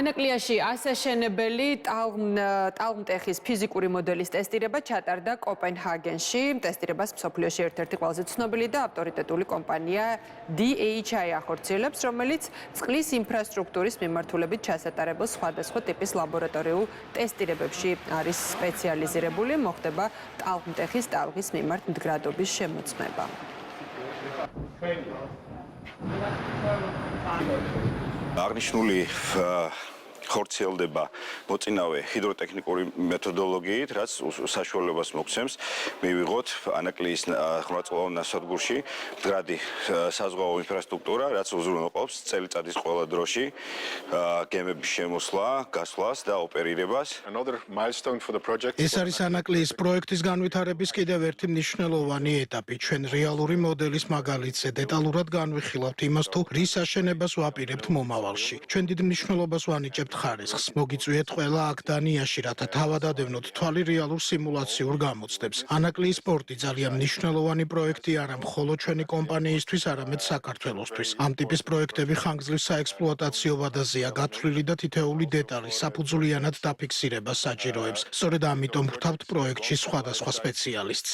ანაკლიაში ასაშენებელი ტალღმტეხის ფიზიკური მოდელის ტესტირება ჩატარდა კოპენჰაგენში. ტესტირებას მსოფლიოში ერთ-ერთი ყველაზე ცნობილი და ავტორიტეტული კომპანია DHI ახორციელებს, რომელიც წყლის ინფრასტრუქტურის მიმართულებით ჩასატარებულ სხვადასხვა ტიპის ლაბორატორიულ ტესტირებებში არის სპეციალიზირებული. მოხდება ტალღმტეხის ტალღის მიმართ მდგრადობის შემოწმება. აღნიშნული ხორციელდება მოწინავე ჰიდროტექნიკური მეთოდოლოგიით, რაც საშუალებას მოგცემს მივიღოთ ანაკლიის ხრმაწლოვან ნავსადგურში მდგრადი საზღვაო ინფრასტრუქტურა, რაც უზრუნველყოფს წელიწადის ყველა დროში გემების შემოსვლა, გასვლას და ოპერირებას. ეს არის ანაკლიის პროექტის განვითარების კიდევ ერთი მნიშვნელოვანი ეტაპი. ჩვენ რეალური მოდელის მაგალითზე დეტალურად განვიხილავთ იმას, თუ რის აშენებას ვაპირებთ მომავალში. ჩვენ დიდ მნიშვნელობას ვანიჭებთ ხარისხს. მოგიწვიეთ ყველა აქ დანიაში, რათა თავადადევნოთ თვალი რეალურ სიმულაციურ გამოცდებს. ანაკლიის პორტი ძალიან მნიშვნელოვანი პროექტი არა მხოლოდ ჩვენი კომპანიისთვის, არამედ საქართველოსთვის. ამ ტიპის პროექტები ხანგრძლივ საექსპლუატაციო ვადაზეა გათვლილი და თითეული დეტალი საფუძვლიანად დაფიქსირებას საჭიროებს. სწორედ ამიტომ ვრთავთ პროექტში სხვადასხვა სპეციალისტს.